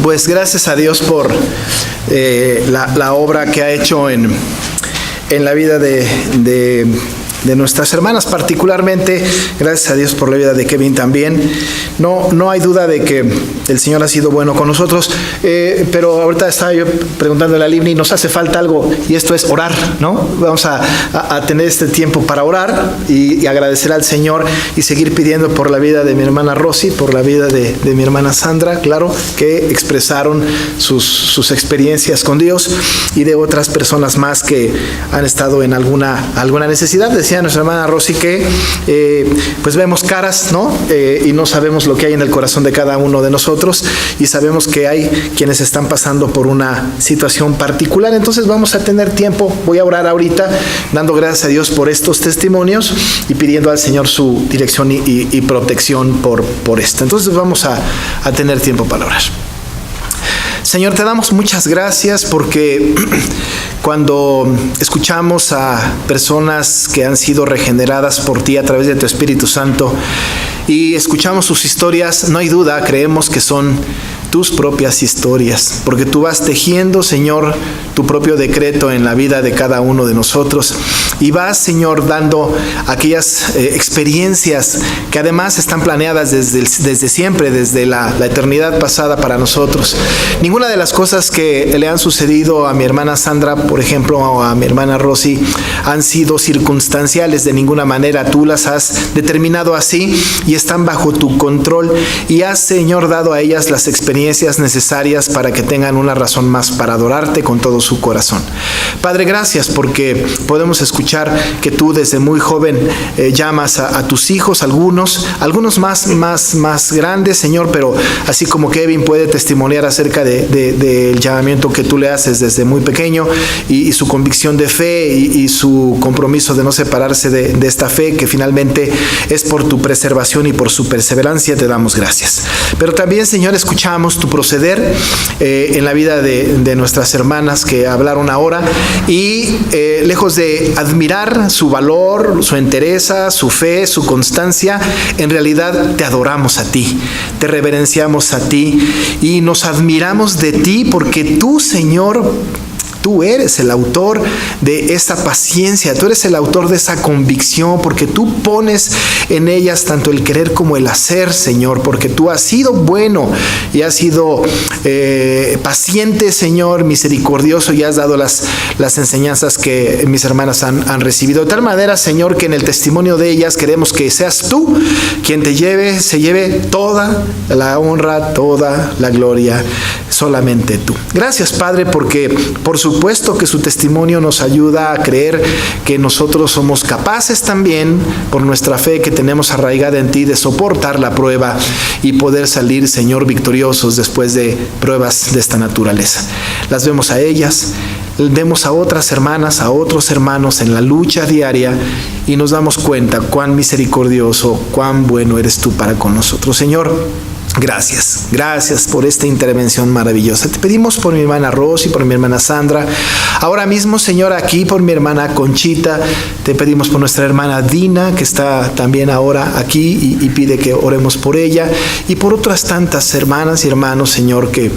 Pues gracias a Dios por la obra que ha hecho en la vida de nuestras hermanas, particularmente gracias a Dios por la vida de Kevin también. No hay duda de que el Señor ha sido bueno con nosotros, pero ahorita estaba yo preguntándole a Livni, nos hace falta algo, y esto es orar, ¿no? Vamos a tener este tiempo para orar y agradecer al Señor y seguir pidiendo por la vida de mi hermana Rosy, por la vida de mi hermana Sandra, claro, que expresaron sus experiencias con Dios, y de otras personas más que han estado en alguna necesidad. Decía nuestra hermana Rosy que pues vemos caras, ¿no? Y no sabemos lo que hay en el corazón de cada uno de nosotros, y sabemos que hay quienes están pasando por una situación particular. Entonces vamos a tener tiempo, voy a orar ahorita, dando gracias a Dios por estos testimonios y pidiendo al Señor su dirección y protección por esto. Entonces vamos a tener tiempo para orar. Señor, te damos muchas gracias porque cuando escuchamos a personas que han sido regeneradas por ti a través de tu Espíritu Santo y escuchamos sus historias, no hay duda, creemos que son tus propias historias, porque tú vas tejiendo, Señor, tu propio decreto en la vida de cada uno de nosotros, y vas, Señor, dando aquellas experiencias que además están planeadas desde siempre, desde la eternidad pasada para nosotros. Ninguna de las cosas que le han sucedido a mi hermana Sandra, por ejemplo, o a mi hermana Rosy, han sido circunstanciales de ninguna manera. Tú las has determinado así y están bajo tu control, y has, Señor, dado a ellas las experiencias necesarias para que tengan una razón más para adorarte con todo su corazón. Padre, gracias porque podemos escuchar que tú desde muy joven llamas a tus hijos, algunos más grandes, Señor, pero así como Kevin puede testimoniar acerca del llamamiento que tú le haces desde muy pequeño, y su convicción de fe y su compromiso de no separarse de esta fe que finalmente es por tu preservación y por su perseverancia. Te damos gracias. Pero también, Señor, escuchamos tu proceder en la vida de nuestras hermanas que hablaron ahora, y lejos de admirar su valor, su entereza, su fe, su constancia, en realidad te adoramos a ti, te reverenciamos a ti y nos admiramos de ti, porque tú, Señor, tú eres el autor de esa paciencia, tú eres el autor de esa convicción, porque tú pones en ellas tanto el querer como el hacer, Señor, porque tú has sido bueno y has sido paciente, Señor, misericordioso, y has dado las enseñanzas que mis hermanas han recibido. De tal manera, Señor, que en el testimonio de ellas queremos que seas tú quien se lleve toda la honra, toda la gloria, solamente tú. Gracias, Padre, porque por supuesto que su testimonio nos ayuda a creer que nosotros somos capaces también, por nuestra fe que tenemos arraigada en ti, de soportar la prueba y poder salir, Señor, victoriosos después de pruebas de esta naturaleza. Las vemos a ellas, vemos a otras hermanas, a otros hermanos en la lucha diaria, y nos damos cuenta cuán misericordioso, cuán bueno eres tú para con nosotros. Señor, gracias por esta intervención maravillosa. Te pedimos por mi hermana Rosy, por mi hermana Sandra. Ahora mismo, Señor, aquí por mi hermana Conchita. Te pedimos por nuestra hermana Dina, que está también ahora aquí y pide que oremos por ella. Y por otras tantas hermanas y hermanos, Señor, que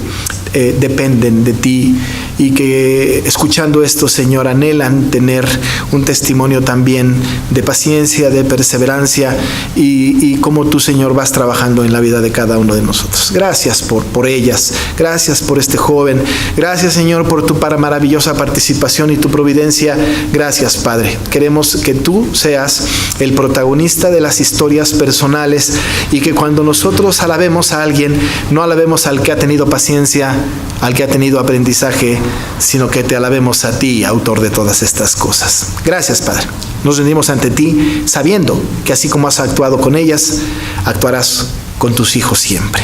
dependen de ti y que escuchando esto, Señor, anhelan tener un testimonio también de paciencia, de perseverancia, y cómo tú, Señor, vas trabajando en la vida de cada uno de nosotros. Gracias por ellas, gracias por este joven, gracias, Señor, por tu maravillosa participación y tu providencia. Gracias, Padre. Queremos que tú seas el protagonista de las historias personales, y que cuando nosotros alabemos a alguien, no alabemos al que ha tenido paciencia, al que ha tenido aprendizaje, sino que te alabemos a ti, autor de todas estas cosas. Gracias, Padre. Nos rendimos ante ti sabiendo que así como has actuado con ellas, actuarás con tus hijos siempre.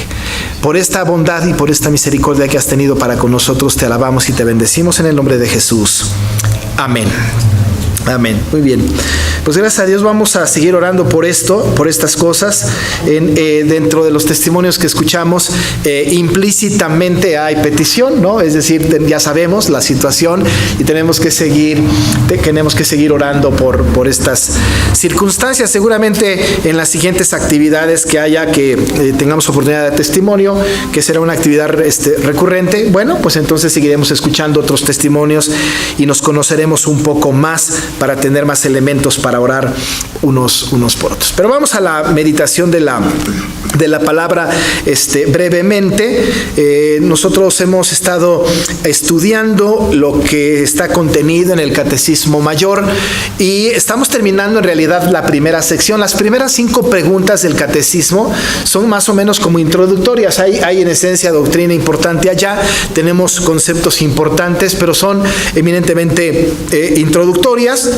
Por esta bondad y por esta misericordia que has tenido para con nosotros, te alabamos y te bendecimos en el nombre de Jesús. Amén. Amén. Muy bien. Pues gracias a Dios vamos a seguir orando por esto, por estas cosas. Dentro de los testimonios que escuchamos, implícitamente hay petición, ¿no? Es decir, ya sabemos la situación y tenemos que seguir orando por estas circunstancias. Seguramente en las siguientes actividades que haya, que tengamos oportunidad de testimonio, que será una actividad recurrente, bueno, pues entonces seguiremos escuchando otros testimonios y nos conoceremos un poco más para tener más elementos para orar unos por otros. Pero vamos a la meditación de la palabra brevemente. Nosotros hemos estado estudiando lo que está contenido en el Catecismo Mayor y estamos terminando en realidad la primera sección. Las primeras 5 preguntas del Catecismo son más o menos como introductorias. Hay en esencia doctrina importante allá, tenemos conceptos importantes, pero son eminentemente introductorias.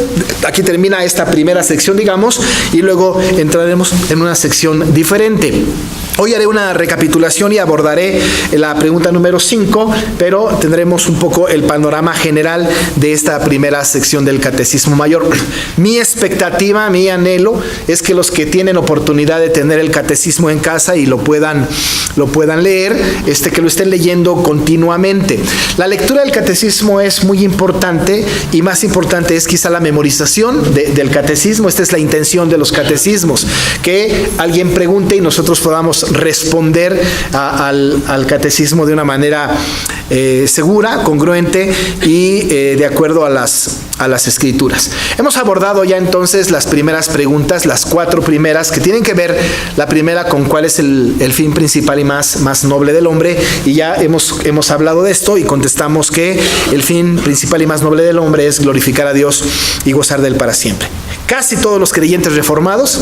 Aquí termina esta primera sección, digamos, y luego entraremos en una sección diferente. Hoy haré una recapitulación y abordaré la pregunta número 5, pero tendremos un poco el panorama general de esta primera sección del Catecismo Mayor. Mi expectativa, mi anhelo, es que los que tienen oportunidad de tener el Catecismo en casa y lo puedan leer, que lo estén leyendo continuamente. La lectura del Catecismo es muy importante y más importante es quizá la memorización del Catecismo. Esta es la intención de los catecismos, que alguien pregunte y nosotros podamos responder al catecismo de una manera segura, congruente y de acuerdo a las escrituras. Hemos abordado ya entonces las primeras preguntas, las 4 primeras, que tienen que ver la primera con cuál es el fin principal y más noble del hombre, y ya hemos hablado de esto y contestamos que el fin principal y más noble del hombre es glorificar a Dios y gozar de él para siempre. Casi todos los creyentes reformados,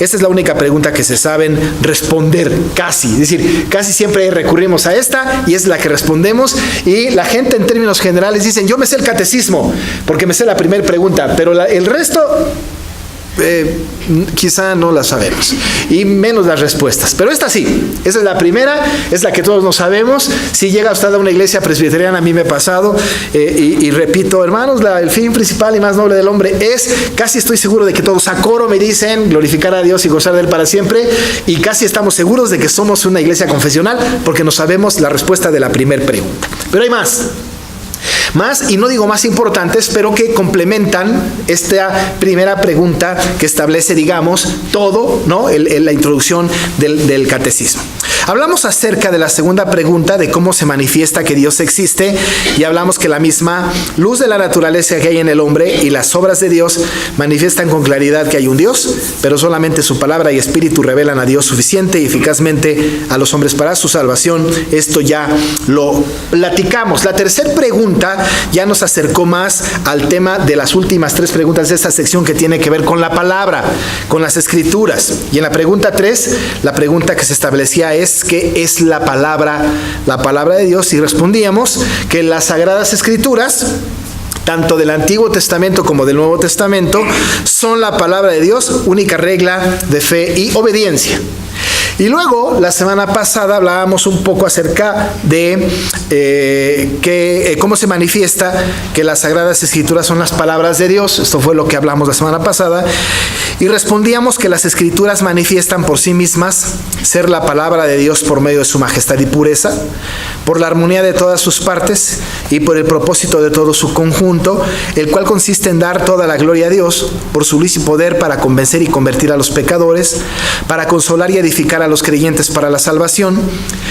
esta es la única pregunta que se saben responder, casi. Es decir, casi siempre recurrimos a esta y es la que respondemos, y la gente en términos generales dicen, yo me sé el catecismo porque me sé la primera pregunta, pero el resto quizá no la sabemos, y menos las respuestas, pero esta sí, esa es la primera, es la que todos nos sabemos. Si llega usted a una iglesia presbiteriana, a mí me ha pasado, y repito, hermanos, el fin principal y más noble del hombre es, casi estoy seguro de que todos a coro me dicen glorificar a Dios y gozar de él para siempre, y casi estamos seguros de que somos una iglesia confesional porque nos sabemos la respuesta de la primera pregunta. Pero hay más, y no digo más importantes, pero que complementan esta primera pregunta que establece, digamos, todo, ¿no? La introducción del catecismo. Hablamos acerca de la segunda pregunta, de cómo se manifiesta que Dios existe, y hablamos que la misma luz de la naturaleza que hay en el hombre y las obras de Dios manifiestan con claridad que hay un Dios, pero solamente su palabra y espíritu revelan a Dios suficiente y eficazmente a los hombres para su salvación. Esto ya lo platicamos. La tercera pregunta ya nos acercó más al tema de las últimas 3 preguntas de esta sección, que tiene que ver con la palabra, con las escrituras. Y en la pregunta 3, la pregunta que se establecía es, ¿qué es la palabra de Dios? Y respondíamos que las Sagradas Escrituras, tanto del Antiguo Testamento como del Nuevo Testamento, son la palabra de Dios, única regla de fe y obediencia. Y luego, la semana pasada hablábamos un poco acerca de cómo se manifiesta que las Sagradas Escrituras son las palabras de Dios. Esto fue lo que hablamos la semana pasada. Y respondíamos que las Escrituras manifiestan por sí mismas ser la palabra de Dios por medio de su majestad y pureza, por la armonía de todas sus partes y por el propósito de todo su conjunto, el cual consiste en dar toda la gloria a Dios por su luz y poder para convencer y convertir a los pecadores, para consolar y edificar a los creyentes para la salvación.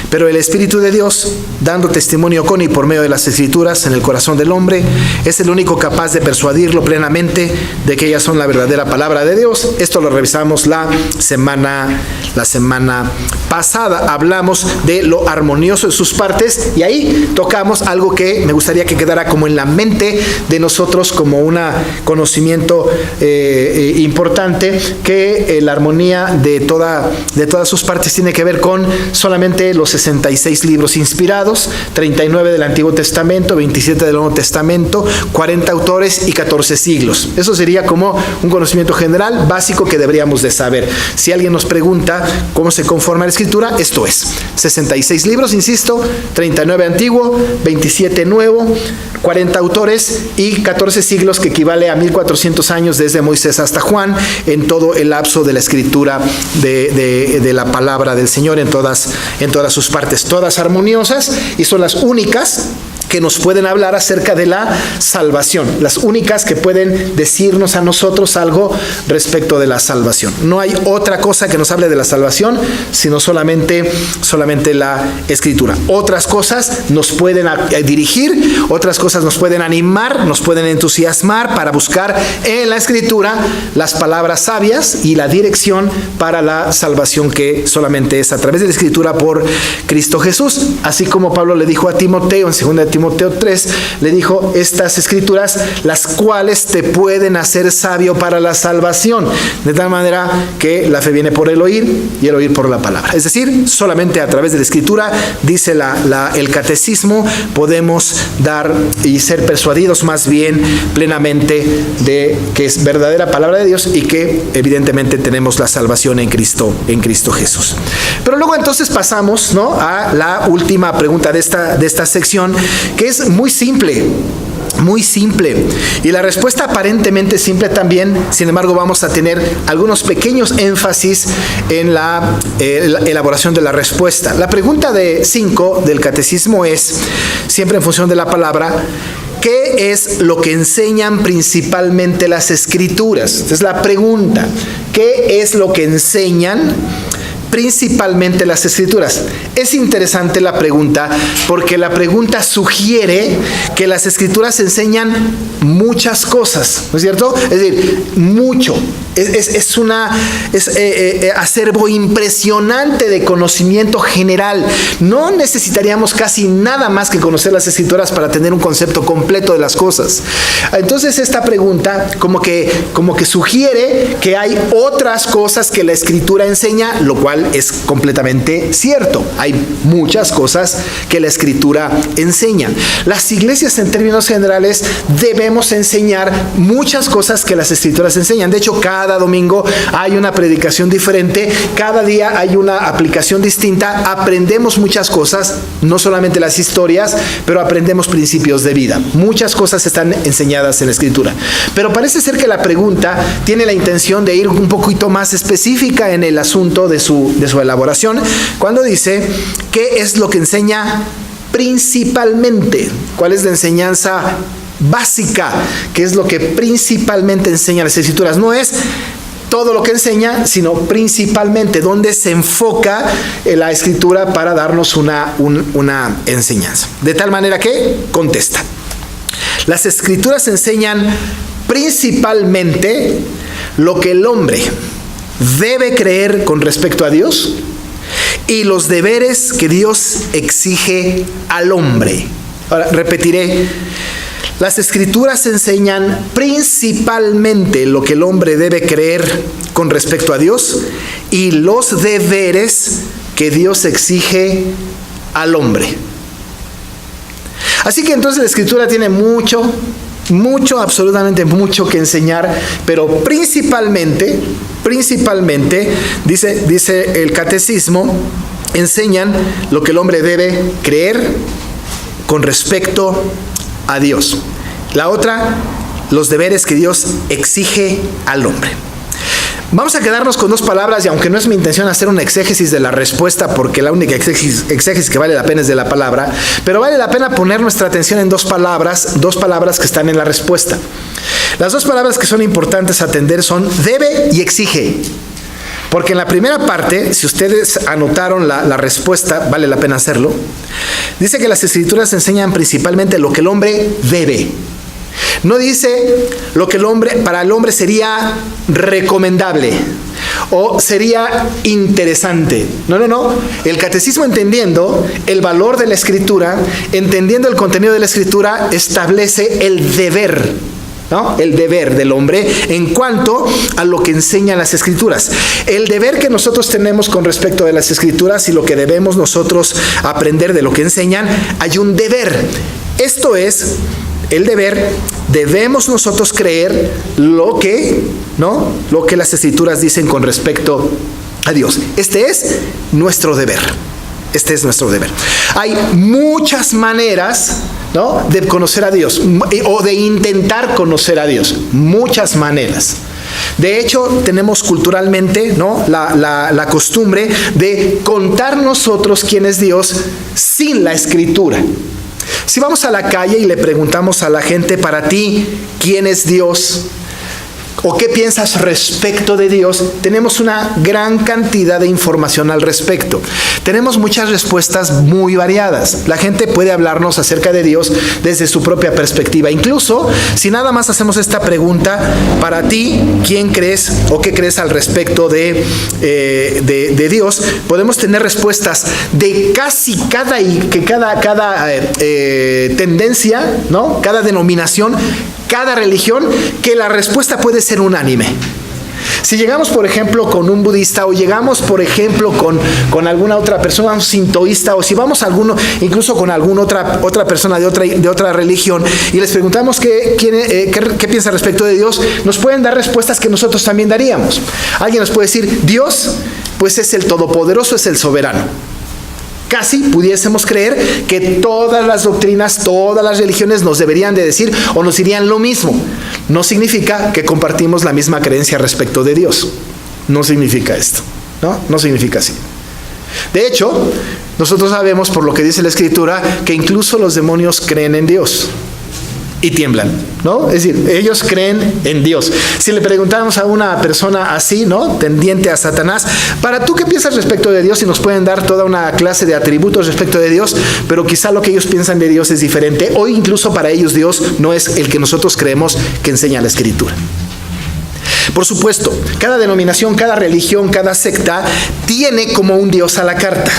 Pero el Espíritu de Dios, dando testimonio con y por medio de las Escrituras en el corazón del hombre, es el único capaz de persuadirlo plenamente de que ellas son la verdadera palabra de Dios. Esto lo revisamos la semana pasada. Hablamos de lo armonioso de sus partes, y ahí tocamos algo que me gustaría que quedara como en la mente de nosotros, como un conocimiento importante, que la armonía de todas sus partes tiene que ver con solamente los 66 libros inspirados, 39 del Antiguo Testamento, 27 del Nuevo Testamento, 40 autores y 14 siglos. Eso sería como un conocimiento general básico que deberíamos de saber. Si alguien nos pregunta cómo se conforma la Escritura, esto es: 66 libros, insisto, 39 Antiguo, 27 Nuevo, 40 autores y 14 siglos, que equivale a 1400 años desde Moisés hasta Juan, en todo el lapso de la escritura de la palabra del Señor, en todas sus partes, todas armoniosas, y son las únicas que nos pueden hablar acerca de la salvación, las únicas que pueden decirnos a nosotros algo respecto de la salvación. No hay otra cosa que nos hable de la salvación, sino solamente la Escritura. Otras cosas nos pueden dirigir, otras cosas nos pueden animar, nos pueden entusiasmar para buscar en la Escritura las palabras sabias y la dirección para la salvación, que solamente es a través de la Escritura por Cristo Jesús. Así como Pablo le dijo a Timoteo en 2 de Timoteo 3, le dijo: estas escrituras, las cuales te pueden hacer sabio para la salvación, de tal manera que la fe viene por el oír y el oír por la palabra. Es decir, solamente a través de la Escritura, dice el catecismo, podemos dar y ser persuadidos más bien plenamente de que es verdadera palabra de Dios y que evidentemente tenemos la salvación en Cristo Jesús. Pero luego entonces pasamos, ¿no?, a la última pregunta de esta sección, que es muy simple, y la respuesta aparentemente simple también. Sin embargo, vamos a tener algunos pequeños énfasis en la elaboración de la respuesta. La pregunta 5 del catecismo es, siempre en función de la palabra: ¿qué es lo que enseñan principalmente las Escrituras? Esta es la pregunta. ¿Qué es lo que enseñan principalmente las Escrituras? Es interesante la pregunta, porque la pregunta sugiere que las Escrituras enseñan muchas cosas, ¿no es cierto? Es decir, mucho. Es acervo impresionante de conocimiento general. No necesitaríamos casi nada más que conocer las Escrituras para tener un concepto completo de las cosas. Entonces esta pregunta como que sugiere que hay otras cosas que la Escritura enseña, lo cual es completamente cierto. Hay muchas cosas que la Escritura enseña. Las iglesias, en términos generales, debemos enseñar muchas cosas que las Escrituras enseñan. De hecho, cada domingo hay una predicación diferente, cada día hay una aplicación distinta. Aprendemos muchas cosas, no solamente las historias, pero aprendemos principios de vida. Muchas cosas están enseñadas en la Escritura. Pero parece ser que la pregunta tiene la intención de ir un poquito más específica en el asunto de su elaboración, cuando dice: ¿qué es lo que enseña principalmente? ¿Cuál es la enseñanza básica? ¿Qué es lo que principalmente enseña las Escrituras? No es todo lo que enseña, sino principalmente dónde se enfoca la Escritura para darnos una enseñanza. De tal manera que contesta: las Escrituras enseñan principalmente lo que el hombre debe creer con respecto a Dios y los deberes que Dios exige al hombre. Ahora, repetiré: las Escrituras enseñan principalmente lo que el hombre debe creer con respecto a Dios y los deberes que Dios exige al hombre. Así que entonces la Escritura tiene mucho, absolutamente mucho que enseñar, pero principalmente, dice el catecismo, enseñan lo que el hombre debe creer con respecto a Dios. La otra, los deberes que Dios exige al hombre. Vamos a quedarnos con dos palabras, y aunque no es mi intención hacer una exégesis de la respuesta, porque la única exégesis que vale la pena es de la palabra, pero vale la pena poner nuestra atención en dos palabras que están en la respuesta. Las dos palabras que son importantes atender son debe y exige. Porque en la primera parte, si ustedes anotaron la respuesta, vale la pena hacerlo, dice que las Escrituras enseñan principalmente lo que el hombre debe. No dice lo que para el hombre sería recomendable o sería interesante. No. El catecismo, entendiendo el valor de la Escritura, entendiendo el contenido de la Escritura, establece el deber. ¿no? El deber del hombre en cuanto a lo que enseñan las Escrituras. El deber que nosotros tenemos con respecto de las Escrituras y lo que debemos nosotros aprender de lo que enseñan, hay un deber. Esto es el deber. Debemos nosotros creer lo que las Escrituras dicen con respecto a Dios. Este es nuestro deber. Este es nuestro deber. Hay muchas maneras, ¿no?, de conocer a Dios o de intentar conocer a Dios. Muchas maneras. De hecho, tenemos culturalmente, ¿no?, la costumbre de contar nosotros quién es Dios sin la Escritura. Si vamos a la calle y le preguntamos a la gente, para ti, ¿quién es Dios? ¿O qué piensas respecto de Dios? Tenemos una gran cantidad de información al respecto. Tenemos muchas respuestas muy variadas. La gente puede hablarnos acerca de Dios desde su propia perspectiva. Incluso, si nada más hacemos esta pregunta, para ti, ¿quién crees o qué crees al respecto de Dios? Podemos tener respuestas de casi cada tendencia, ¿no?, cada denominación, cada religión, que la respuesta puede ser unánime. Si llegamos, por ejemplo, con un budista, o llegamos, por ejemplo, con alguna otra persona, un sintoísta, o si vamos a alguno, incluso con alguna otra persona de otra religión, y les preguntamos qué piensa respecto de Dios, nos pueden dar respuestas que nosotros también daríamos. Alguien nos puede decir, Dios, pues es el todopoderoso, es el soberano. Casi pudiésemos creer que todas las doctrinas, todas las religiones nos deberían de decir o nos dirían lo mismo. No significa que compartimos la misma creencia respecto de Dios. No significa esto, ¿no? No significa así. De hecho, nosotros sabemos por lo que dice la Escritura que incluso los demonios creen en Dios y tiemblan, ¿no? Es decir, ellos creen en Dios. Si le preguntamos a una persona así, ¿no?, tendiente a Satanás, ¿para tú qué piensas respecto de Dios? Y nos pueden dar toda una clase de atributos respecto de Dios, pero quizá lo que ellos piensan de Dios es diferente, o incluso para ellos Dios no es el que nosotros creemos que enseña la Escritura. Por supuesto, cada denominación, cada religión, cada secta tiene como un Dios a la carta.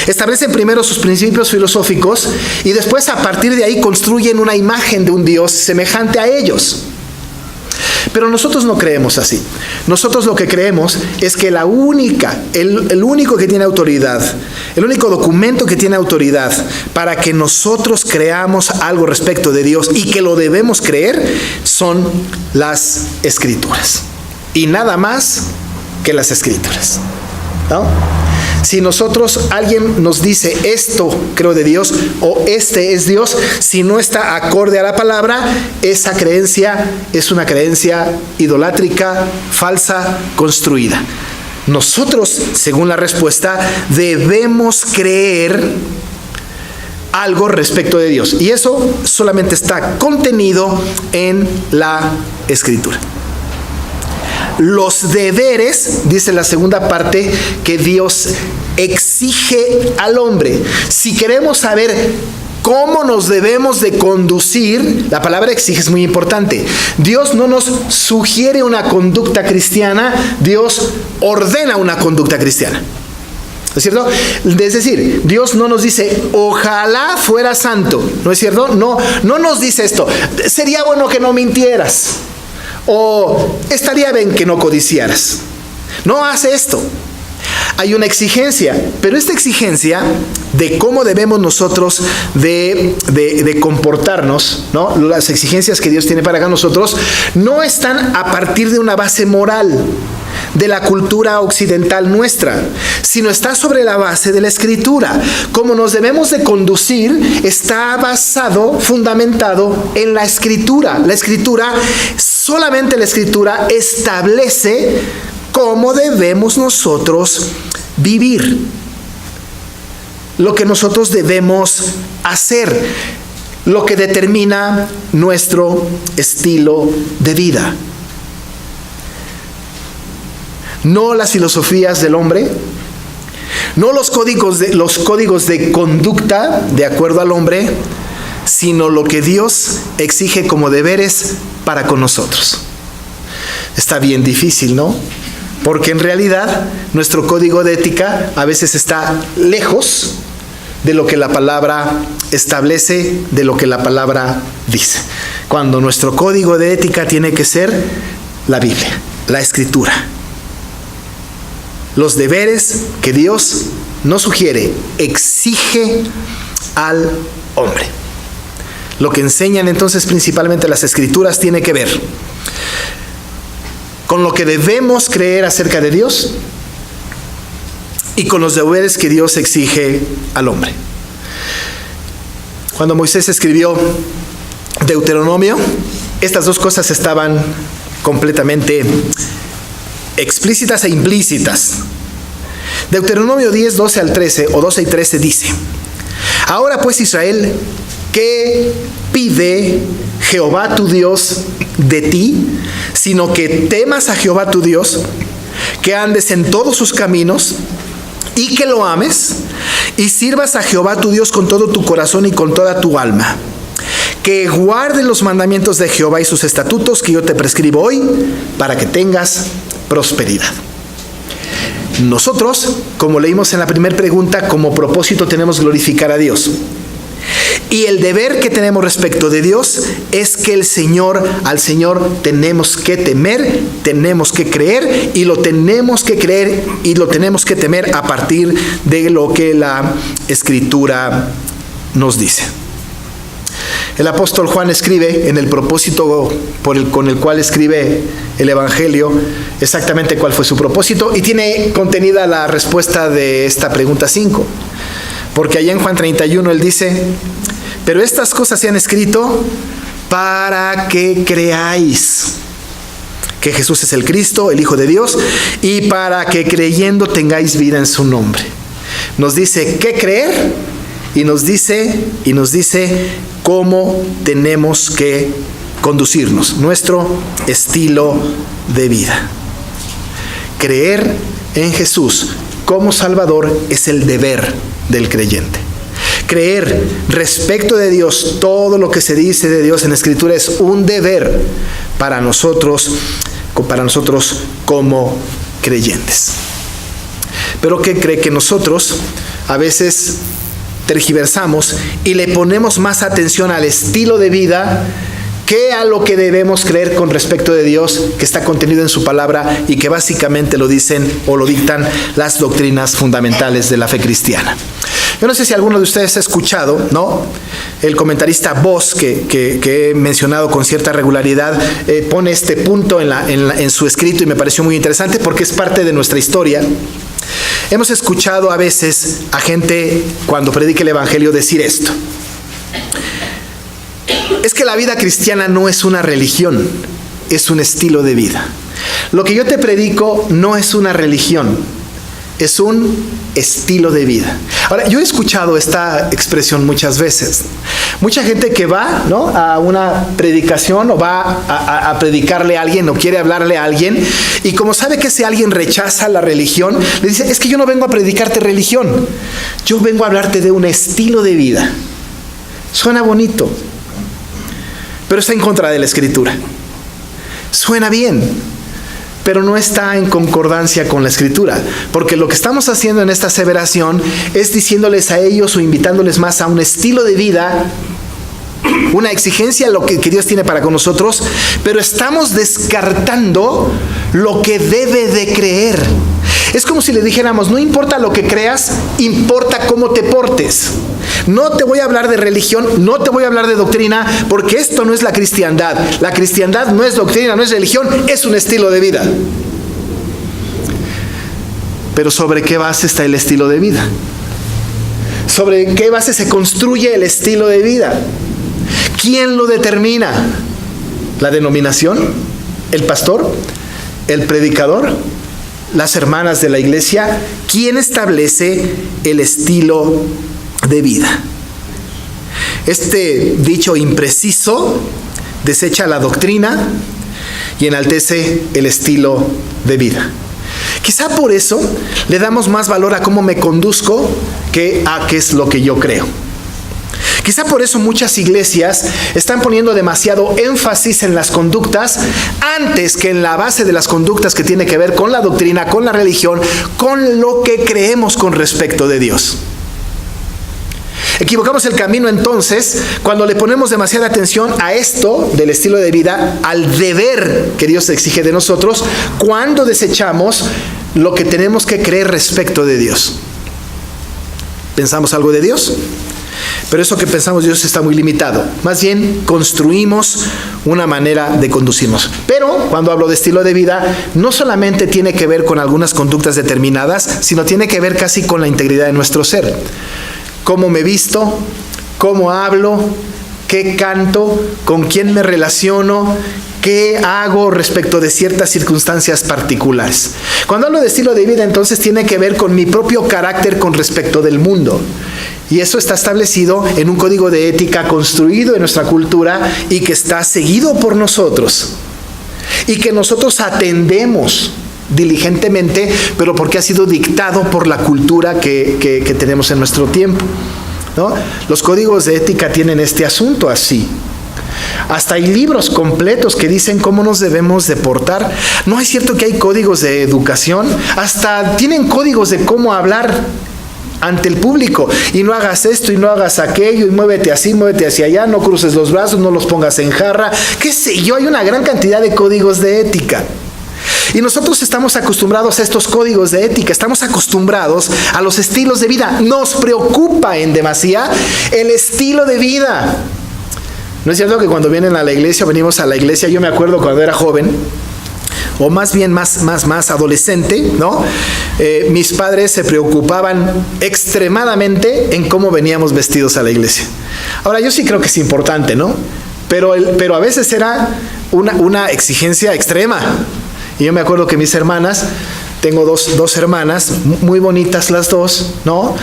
Establecen primero sus principios filosóficos y después, a partir de ahí, construyen una imagen de un Dios semejante a ellos. Pero nosotros no creemos así. Nosotros lo que creemos es que el único que tiene autoridad, el único documento que tiene autoridad para que nosotros creamos algo respecto de Dios y que lo debemos creer, son las Escrituras. Y nada más que las Escrituras, ¿no? Si alguien nos dice esto creo de Dios o este es Dios, si no está acorde a la palabra, esa creencia es una creencia idolátrica, falsa, construida. Nosotros, según la respuesta, debemos creer algo respecto de Dios, y eso solamente está contenido en la Escritura. Los deberes, dice la segunda parte, que Dios exige al hombre. Si queremos saber cómo nos debemos de conducir, la palabra exige es muy importante. Dios no nos sugiere una conducta cristiana, Dios ordena una conducta cristiana. ¿No es cierto? Es decir, Dios no nos dice, ojalá fuera santo. ¿No es cierto? No nos dice esto. Sería bueno que no mintieras. O estaría bien que no codiciaras. No hace esto. Hay una exigencia, pero esta exigencia de cómo debemos nosotros de comportarnos, ¿no?, las exigencias que Dios tiene para nosotros, no están a partir de una base moral de la cultura occidental nuestra, sino está sobre la base de la Escritura. Cómo nos debemos de conducir está basado, fundamentado en la Escritura. Solamente la Escritura establece cómo debemos nosotros vivir, lo que nosotros debemos hacer, lo que determina nuestro estilo de vida. No las filosofías del hombre, no los códigos de conducta de acuerdo al hombre, sino lo que Dios exige como deberes para con nosotros. Está bien difícil, ¿no? Porque en realidad nuestro código de ética a veces está lejos de lo que la palabra establece, de lo que la palabra dice. cuando nuestro código de ética tiene que ser la Biblia, la Escritura. Los deberes que Dios no sugiere, exige al hombre. Lo que enseñan entonces principalmente las Escrituras tiene que ver con lo que debemos creer acerca de Dios y con los deberes que Dios exige al hombre. Cuando Moisés escribió Deuteronomio, estas dos cosas estaban completamente explícitas e implícitas. Deuteronomio 10, 12 al 13, o 12 y 13 dice: Ahora pues, Israel, ¿qué pide Jehová tu Dios de ti? Sino que temas a Jehová tu Dios, que andes en todos sus caminos y que lo ames, y sirvas a Jehová tu Dios con todo tu corazón y con toda tu alma. Que guardes los mandamientos de Jehová y sus estatutos que yo te prescribo hoy, para que tengas prosperidad. Nosotros, como leímos en la primera pregunta, como propósito tenemos glorificar a Dios. Y el deber que tenemos respecto de Dios es que al Señor tenemos que temer, tenemos que creer, y lo tenemos que creer y lo tenemos que temer a partir de lo que la Escritura nos dice. El apóstol Juan escribe en el propósito con el cual escribe el Evangelio exactamente cuál fue su propósito, y tiene contenida la respuesta de esta pregunta 5. Porque allá en Juan 31 él dice: pero estas cosas se han escrito para que creáis que Jesús es el Cristo, el Hijo de Dios, y para que creyendo tengáis vida en su nombre. Nos dice qué creer y nos dice cómo tenemos que conducirnos, nuestro estilo de vida. Creer en Jesús como Salvador es el deber del creyente. Creer respecto de Dios, todo lo que se dice de Dios en la Escritura, es un deber para nosotros como creyentes. Pero ¿qué cree? Que nosotros a veces tergiversamos y le ponemos más atención al estilo de vida que a lo que debemos creer con respecto de Dios, que está contenido en su palabra y que básicamente lo dicen o lo dictan las doctrinas fundamentales de la fe cristiana. Yo no sé si alguno de ustedes ha escuchado, ¿no? El comentarista Voss, que he mencionado con cierta regularidad, pone este punto en su escrito, y me pareció muy interesante porque es parte de nuestra historia. Hemos escuchado a veces a gente, cuando predica el Evangelio, decir esto: es que la vida cristiana no es una religión, es un estilo de vida. Lo que yo te predico no es una religión, es un estilo de vida. Ahora, yo he escuchado esta expresión muchas veces. Mucha gente que va, ¿no?, a una predicación o va a predicarle a alguien o quiere hablarle a alguien, y como sabe que ese alguien rechaza la religión, le dice: es que yo no vengo a predicarte religión, yo vengo a hablarte de un estilo de vida. Suena bonito, pero está en contra de la Escritura. Suena bien, pero no está en concordancia con la Escritura, porque lo que estamos haciendo en esta aseveración es diciéndoles a ellos o invitándoles más a un estilo de vida, una exigencia a lo que Dios tiene para con nosotros, pero estamos descartando lo que debe de creer. Es como si le dijéramos: no importa lo que creas, importa cómo te portes. No te voy a hablar de religión, no te voy a hablar de doctrina, porque esto no es la cristiandad. La cristiandad no es doctrina, no es religión, es un estilo de vida. Pero ¿sobre qué base está el estilo de vida? ¿Sobre qué base se construye el estilo de vida? ¿Quién lo determina? ¿La denominación? ¿El pastor? ¿El predicador? ¿Las hermanas de la iglesia? ¿Quién establece el estilo de vida? Este dicho impreciso desecha la doctrina y enaltece el estilo de vida. Quizá por eso le damos más valor a cómo me conduzco que a qué es lo que yo creo. Quizá por eso muchas iglesias están poniendo demasiado énfasis en las conductas antes que en la base de las conductas que tiene que ver con la doctrina, con la religión, con lo que creemos con respecto de Dios. Equivocamos el camino entonces cuando le ponemos demasiada atención a esto del estilo de vida, al deber que Dios exige de nosotros, cuando desechamos lo que tenemos que creer respecto de Dios. ¿Pensamos algo de Dios? Pero eso que pensamos de Dios está muy limitado. Más bien construimos una manera de conducirnos. Pero cuando hablo de estilo de vida, no solamente tiene que ver con algunas conductas determinadas, sino tiene que ver casi con la integridad de nuestro ser. Cómo me visto, cómo hablo, qué canto, con quién me relaciono, qué hago respecto de ciertas circunstancias particulares. Cuando hablo de estilo de vida, entonces tiene que ver con mi propio carácter con respecto del mundo. Y eso está establecido en un código de ética construido en nuestra cultura y que está seguido por nosotros. Y que nosotros atendemos diligentemente, pero porque ha sido dictado por la cultura que tenemos en nuestro tiempo, ¿no? Los códigos de ética tienen este asunto así. Hasta hay libros completos que dicen cómo nos debemos de portar. ¿No es cierto que hay códigos de educación? Hasta tienen códigos de cómo hablar ante el público, y no hagas esto y no hagas aquello, y muévete así, muévete hacia allá, no cruces los brazos, no los pongas en jarra, qué sé yo, hay una gran cantidad de códigos de ética. Y nosotros estamos acostumbrados a estos códigos de ética, estamos acostumbrados a los estilos de vida. Nos preocupa en demasía el estilo de vida. ¿No es cierto que cuando vienen a la iglesia, venimos a la iglesia? Yo me acuerdo cuando era joven, o más bien más adolescente, ¿no? Mis padres se preocupaban extremadamente en cómo veníamos vestidos a la iglesia. Ahora, yo sí creo que es importante, ¿no? Pero a veces era una exigencia extrema. Y yo me acuerdo que mis hermanas, tengo dos hermanas, muy bonitas las dos, ¿no?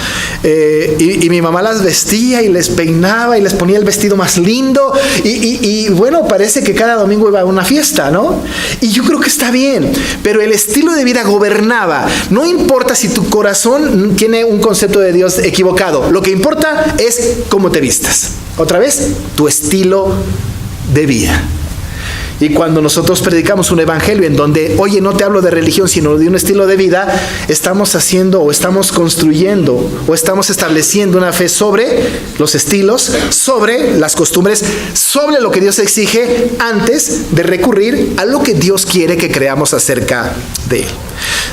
Y mi mamá las vestía y les peinaba y les ponía el vestido más lindo. Y bueno, parece que cada domingo iba a una fiesta, ¿no? Y yo creo que está bien, pero el estilo de vida gobernaba. No importa si tu corazón tiene un concepto de Dios equivocado. Lo que importa es cómo te vistas. Otra vez, tu estilo de vida. Y cuando nosotros predicamos un evangelio en donde, oye, no te hablo de religión, sino de un estilo de vida, estamos haciendo o estamos construyendo o estamos estableciendo una fe sobre los estilos, sobre las costumbres, sobre lo que Dios exige antes de recurrir a lo que Dios quiere que creamos acerca de Él.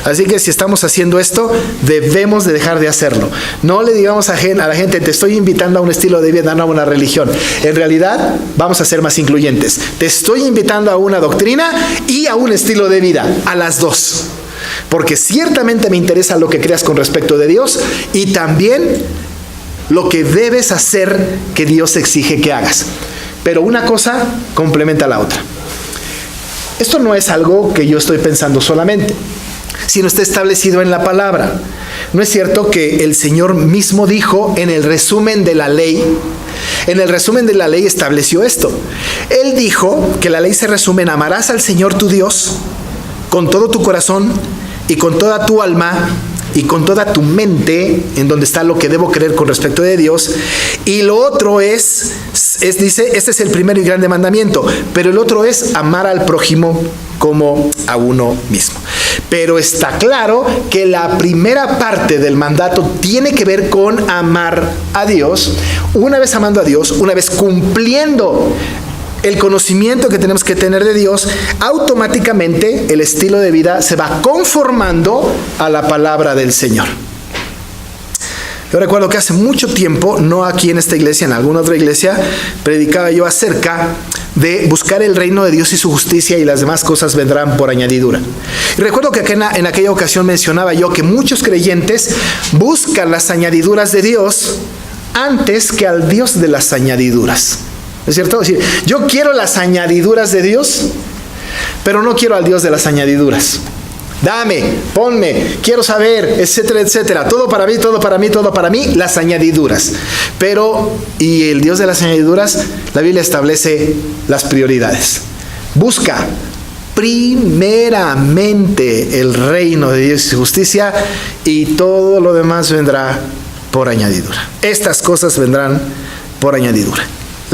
Así que si estamos haciendo esto, debemos de dejar de hacerlo. No le digamos a la gente, te estoy invitando a un estilo de vida, no a una religión. En realidad, vamos a ser más incluyentes. Te estoy invitando a una doctrina y a un estilo de vida, a las dos. Porque ciertamente me interesa lo que creas con respecto de Dios y también lo que debes hacer que Dios exige que hagas. Pero una cosa complementa a la otra. Esto no es algo que yo estoy pensando solamente, sino está establecido en la palabra. ¿No es cierto que el Señor mismo dijo en el resumen de la ley? En el resumen de la ley estableció esto. Él dijo que la ley se resume en amarás al Señor tu Dios con todo tu corazón y con toda tu alma y con toda tu mente, en donde está lo que debo creer con respecto de Dios. Y lo otro dice, este es el primer y grande mandamiento, pero el otro es amar al prójimo como a uno mismo. Pero está claro que la primera parte del mandato tiene que ver con amar a Dios. Una vez amando a Dios, una vez cumpliendo el conocimiento que tenemos que tener de Dios, automáticamente el estilo de vida se va conformando a la palabra del Señor. Yo recuerdo que hace mucho tiempo, no aquí en esta iglesia, en alguna otra iglesia, predicaba yo acerca de buscar el reino de Dios y su justicia, y las demás cosas vendrán por añadidura. Y recuerdo que en aquella ocasión mencionaba yo que muchos creyentes buscan las añadiduras de Dios antes que al Dios de las añadiduras. ¿Es cierto? Es decir, yo quiero las añadiduras de Dios, pero no quiero al Dios de las añadiduras. Dame, ponme, quiero saber, etcétera, etcétera. Todo para mí, todo para mí, todo para mí, las añadiduras. Pero, y el Dios de las añadiduras, la Biblia establece las prioridades. Busca primeramente el reino de Dios y su justicia, y todo lo demás vendrá por añadidura. Estas cosas vendrán por añadidura.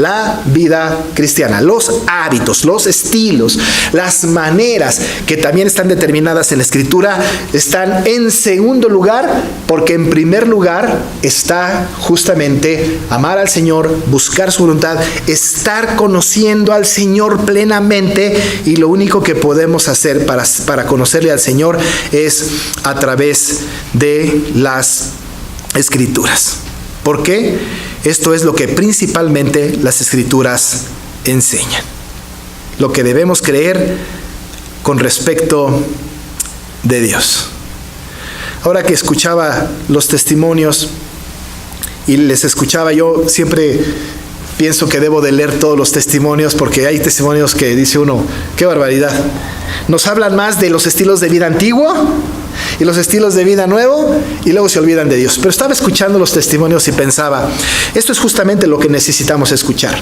la vida cristiana, los hábitos, los estilos, las maneras que también están determinadas en la Escritura, están en segundo lugar, porque en primer lugar está justamente amar al Señor, buscar su voluntad, estar conociendo al Señor plenamente, y lo único que podemos hacer para conocerle al Señor es a través de las Escrituras. ¿Por qué? Esto es lo que principalmente las Escrituras enseñan. Lo que debemos creer con respecto de Dios. Ahora que escuchaba los testimonios y les escuchaba, yo siempre pienso que debo de leer todos los testimonios, porque hay testimonios que dice uno, ¡qué barbaridad! Nos hablan más de los estilos de vida antiguo y los estilos de vida nuevo, y luego se olvidan de Dios. Pero estaba escuchando los testimonios y pensaba, esto es justamente lo que necesitamos escuchar.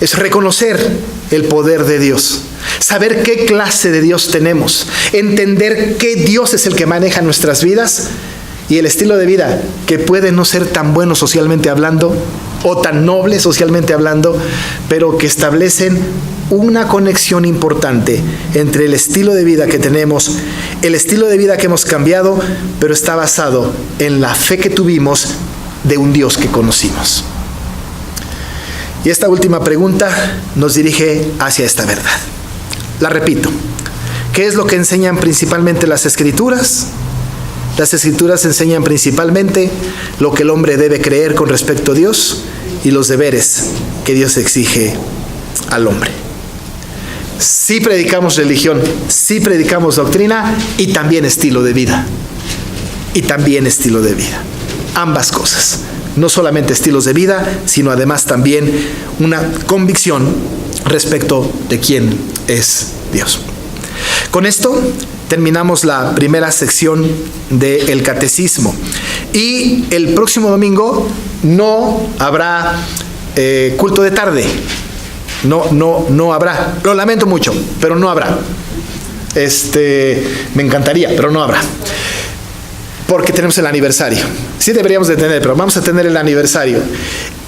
Es reconocer el poder de Dios, saber qué clase de Dios tenemos, entender qué Dios es el que maneja nuestras vidas, y el estilo de vida que puede no ser tan bueno socialmente hablando o tan noble socialmente hablando, pero que establecen una conexión importante entre el estilo de vida que tenemos, el estilo de vida que hemos cambiado, pero está basado en la fe que tuvimos de un Dios que conocimos. Y esta última pregunta nos dirige hacia esta verdad. La repito, ¿qué es lo que enseñan principalmente las Escrituras? Las Escrituras enseñan principalmente lo que el hombre debe creer con respecto a Dios y los deberes que Dios exige al hombre. Sí predicamos religión, sí predicamos doctrina, y también estilo de vida. Y también estilo de vida. Ambas cosas. No solamente estilos de vida, sino además también una convicción respecto de quién es Dios. Con esto terminamos la primera sección del catecismo, y el próximo domingo no habrá culto de tarde. No habrá. Lo lamento mucho, pero no habrá. Me encantaría, pero no habrá. Porque tenemos el aniversario. Sí deberíamos de tener, pero vamos a tener el aniversario.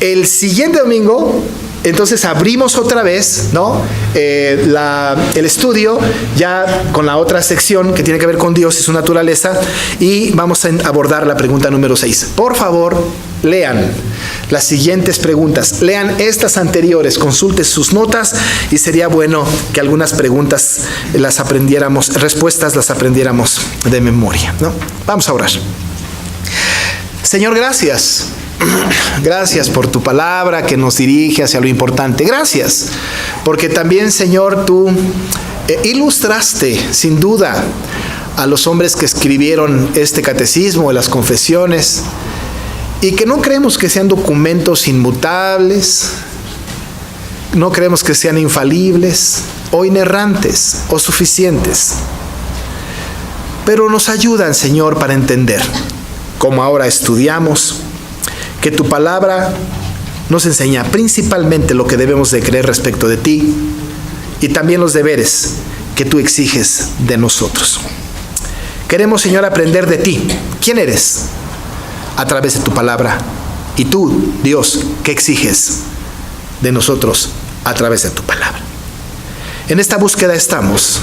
El siguiente domingo, entonces abrimos otra vez, ¿no? El estudio, ya con la otra sección que tiene que ver con Dios y su naturaleza, y vamos a abordar la pregunta número 6. Por favor, lean las siguientes preguntas, lean estas anteriores, consulten sus notas, y sería bueno que algunas preguntas las aprendiéramos, respuestas las aprendiéramos de memoria, ¿no? Vamos a orar. Señor, gracias. Gracias por tu palabra que nos dirige hacia lo importante. Gracias, porque también, Señor, tú ilustraste, sin duda, a los hombres que escribieron este catecismo, las confesiones, y que no creemos que sean documentos inmutables, no creemos que sean infalibles, o inerrantes, o suficientes. Pero nos ayudan, Señor, para entender, como ahora estudiamos, que tu palabra nos enseña principalmente lo que debemos de creer respecto de ti, y también los deberes que tú exiges de nosotros. Queremos, Señor, aprender de ti. ¿Quién eres? A través de tu palabra. Y tú, Dios, ¿qué exiges de nosotros a través de tu palabra? En esta búsqueda estamos,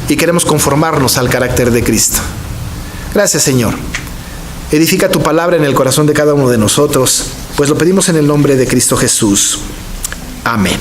y queremos conformarnos al carácter de Cristo. Gracias, Señor. Edifica tu palabra en el corazón de cada uno de nosotros, pues lo pedimos en el nombre de Cristo Jesús. Amén.